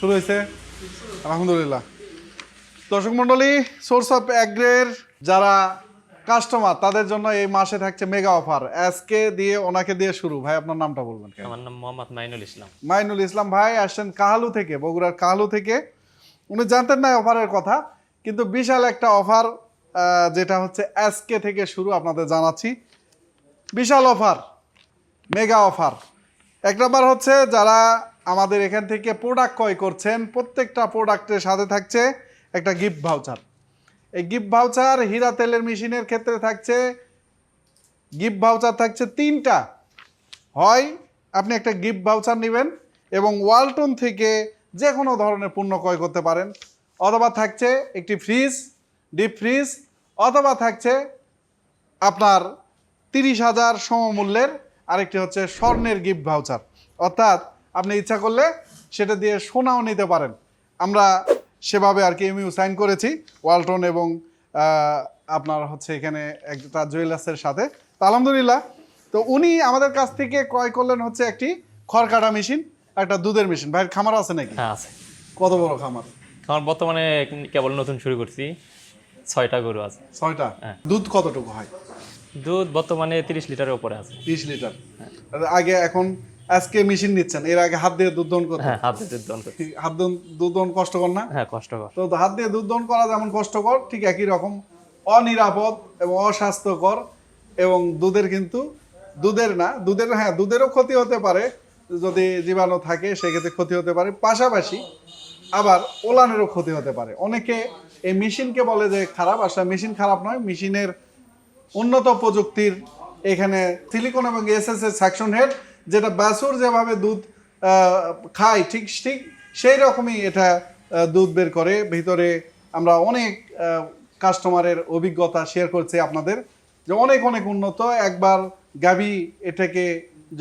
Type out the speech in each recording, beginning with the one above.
শুরু হয়েছে আলহামদুলিল্লাহ। দর্শক মন্ডলী, সোর্স অফ অ্যাগ্রের যারা কাস্টমার তাদের জন্য এই মাসে থাকছে মেগা অফার। আজকে দিয়ে ওনাকে দিয়ে শুরু। ভাই আপনার নামটা বলবেন? আমার নাম মোহাম্মদ মাইনুল ইসলাম। মাইনুল ইসলাম ভাই আসছেন কাহালু থেকে, বগুড়ার কাহালু থেকে। উনি জানতেন না অফারের কথা, কিন্তু বিশাল একটা অফার যেটা হচ্ছে আজকে থেকে শুরু আপনাদের জানাচ্ছি। বিশাল অফার, মেগা অফার। এক নম্বর হচ্ছে যারা আমাদের এখান থেকে প্রোডাক্ট ক্রয় করছেন, প্রত্যেকটা প্রোডাক্টের সাথে থাকছে একটা গিফট ভাউচার। এই গিফট ভাউচার হীরা তেলের মেশিনের ক্ষেত্রে থাকছে, গিফট ভাউচার থাকছে 3টা। হয় আপনি একটা গিফট ভাউচার নেবেন এবং ওয়ালটন থেকে যে কোনো ধরনের পণ্য ক্রয় করতে পারেন, অথবা থাকছে একটি ফ্রিজ, ডিপ ফ্রিজ, অথবা থাকছে আপনার 30,000 সমমূল্যের আরেকটি হচ্ছে স্বর্ণের গিফট ভাউচার। অর্থাৎ আপনি ইচ্ছা করলে সেটা দিয়ে সোনাও নিতে পারেন। আমরা সেভাবে আর কি এমইউ সাইন করেছি ওয়ালটন এবং আপনার হচ্ছে এখানে একটা জুয়েলার্সের সাথে। তো আলহামদুলিল্লাহ, তো উনি আমাদের কাছ থেকে ক্রয় করলেন হচ্ছে একটি খড় কাটা মেশিন, একটা দুধের মেশিন। ভাইয়ের খামার আছে নাকি? হ্যাঁ আছে। কত বড় খামার? আমার বর্তমানে কেবল নতুন শুরু করছি, 6টা গরু আছে। 6টা? হ্যাঁ। দুধ কতটুকু হয়? দুধ বর্তমানে 30 লিটারের উপরে আছে। 30 লিটার। আগে এখন আজকে মেশিন নিচ্ছেন, এর আগে হাত দিয়ে দুধ দহন করতেন? হ্যাঁ, হাত দিয়ে দুধ দহন করছি। হাত দুধ দহন কষ্টকর না? হ্যাঁ, কষ্টকর। তো হাত দিয়ে দুধ দহন করা যেমন কষ্টকর, ঠিক একই রকম অনিরাপদ এবং অস্বাস্থ্যকর। এবং দুধের কিন্তু দুধেরও ক্ষতি হতে পারে, যদি জীবাণু থাকে সেক্ষেত্রে ক্ষতি হতে পারে। পাশাপাশি আবার ওলানেরও ক্ষতি হতে পারে। অনেকে এই মেশিনকে বলে যে খারাপ, আসলে মেশিন খারাপ নয়, মেশিনের উন্নত প্রযুক্তির এখানে সিলিকন এবং এসএস এর সাকশন হেড, যেটা বাছুর যেভাবে দুধ খায় ঠিক সেই রকমই এটা দুধ বের করে। ভিতরে আমরা অনেক কাস্টমারের অভিজ্ঞতা শেয়ার করছি আপনাদের, যে অনেক অনেক উন্নত। একবার গাভী এটাকে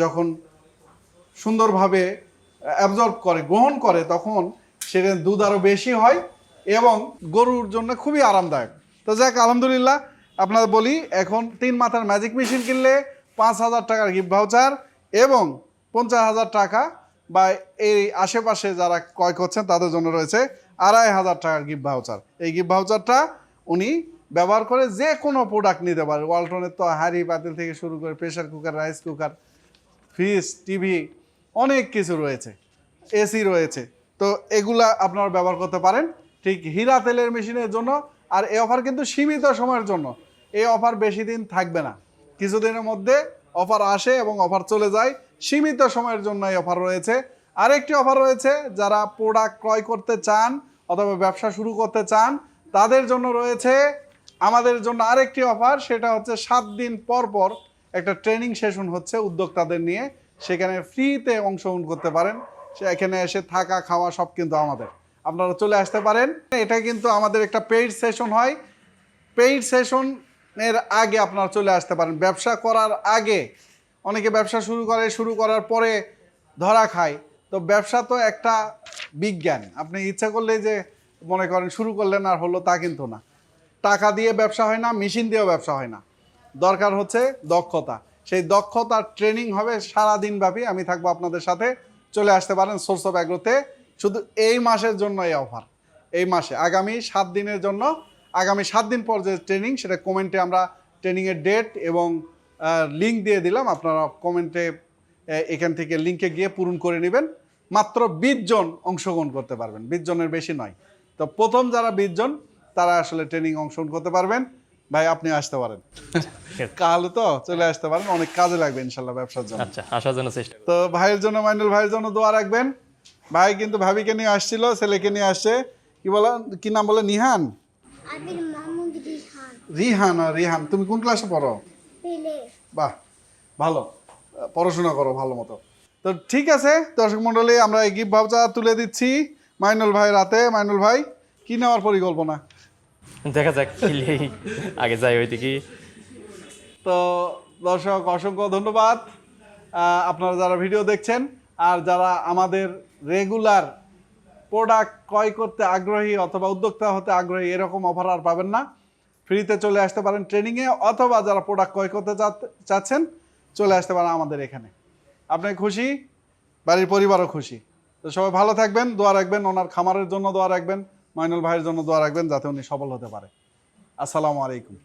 যখন সুন্দরভাবে অ্যাবজর্ব করে, গ্রহণ করে, তখন সেখানে দুধ আরও বেশি হয় এবং গরুর জন্য খুবই আরামদায়ক। তো যাক আলহামদুলিল্লাহ, আপনারা বলি এখন 3 মাথার ম্যাজিক মেশিন কিনলে 5,000 টাকার গিফট ভাউচার এবং 50,000 টাকা বা এই আশেপাশে যারা ক্রয় করছেন তাদের জন্য রয়েছে 2,500 টাকার গিফট ভাউচার। এই গিফট ভাউচারটা উনি ব্যবহার করে যে কোনো প্রোডাক্ট নিতে পারে। ওয়ালটনের তো হাঁড়ি পাতিল থেকে শুরু করে pressure cooker, rice cooker, fridge, TV, অনেক কিছু রয়েছে, এসি রয়েছে। তো এগুলা আপনারা ব্যবহার করতে পারেন ঠিক হীরা তেলের মেশিনের জন্য। আর এই অফার কিন্তু সীমিত সময়ের জন্য, এই অফার বেশি দিন থাকবে না, কিছুদিনের মধ্যে অফার আসে এবং অফার চলে যায়। সীমিত সময়ের জন্য এই অফার রয়েছে। আরেকটি অফার রয়েছে, যারা প্রোডাক্ট ক্রয় করতে চান অথবা ব্যবসা শুরু করতে চান তাদের জন্য রয়েছে আমাদের জন্য আরেকটি অফার। সেটা হচ্ছে 7 দিন পর পর একটা ট্রেনিং সেশন হচ্ছে উদ্যোক্তাদের নিয়ে, সেখানে ফ্রিতে অংশগ্রহণ করতে পারেন। এখানে এসে থাকা খাওয়া সব কিন্তু আমাদের, আপনারা চলে আসতে পারেন। এটা কিন্তু আমাদের একটা পেইড সেশন হয়। পেইড সেশনের আগে আপনারা চলে আসতে পারেন। ব্যবসা করার আগে অনেকে ব্যবসা শুরু করার পরে ধরা খায়। তো ব্যবসা তো একটা বিজ্ঞান, আপনি ইচ্ছা করলে যে মনে করেন শুরু করলেন আর হলো তা কিন্তু না। টাকা দিয়ে ব্যবসা হয় না, মেশিন দিয়েও ব্যবসা হয় না। দরকার হচ্ছে দক্ষতা। সেই দক্ষতার ট্রেনিং হবে সারাদিন ব্যাপী। আমি থাকবো আপনাদের সাথে, চলে আসতে পারেন সোর্স অফ অ্যাগ্রোতে। শুধু এই মাসের জন্য এই অফার, এই মাসে আগামী 7 দিনের জন্য। আগামী 7 দিন পর যে ট্রেনিং, সেটা কমেন্টে আমরা ট্রেনিংয়ের ডেট এবং লিঙ্ক দিয়ে দিলাম। আপনারা কমেন্টে এখান থেকে লিঙ্কে গিয়ে পূরণ করে নেবেন। মাত্র 20 জন অংশগ্রহণ করতে পারবেন, 20 জনের বেশি নয়। তো প্রথম যারা 20 জন তারা আসলে ট্রেনিং অংশগ্রহণ করতে পারবেন। ভাই আপনি আসতে পারেন, কাল তো চলে আসতে পারেন, অনেক কাজে লাগবে ইনশাল্লাহ ব্যবসার জন্য। আচ্ছা, আসার জন্য চেষ্টা। তো ভাইয়ের জন্য, মাইনুল ভাইয়ের জন্য দোয়া রাখবেন। ভাই কিন্তু ভাবিকে নিয়ে আসছিল, ছেলেকে নিয়ে আসছে। কি নাম বলে? নিহান, রিহান। তুমি কোন ক্লাসে পড়ো? বাহ, ভালো, পড়াশোনা করো ভালো মতো। তো ঠিক আছে দর্শক মন্ডলী, আমরা এই গিফট ভাউচার তুলে দিচ্ছি মাইনুল ভাইয়ের হাতে। মাইনুল ভাই, কি নেওয়ার পরিকল্পনা? দেখা যাক, আগে যাই ওই দিকে। তো দর্শক অসংখ্য ধন্যবাদ আপনারা যারা ভিডিও দেখছেন, আর যারা আমাদের রেগুলার প্রোডাক্ট ক্রয় করতে আগ্রহী অথবা উদ্যোক্তা হতে আগ্রহী, এরকম অফার আর পাবেন না। ফ্রিতে চলে আসতে পারেন ট্রেনিংয়ে, অথবা যারা প্রোডাক্ট ক্রয় করতে চাচ্ছেন চলে আসতে পারেন আমাদের এখানে। আপনি খুশি, বাড়ির পরিবারও খুশি। তো সবাই ভালো থাকবেন, দোয়া রাখবেন, ওনার খামারের জন্য দোয়া রাখবেন, মাইনুল ভাইয়ের জন্য দোয়া রাখবেন যাতে উনি সফল হতে পারে। আসসালামু আলাইকুম।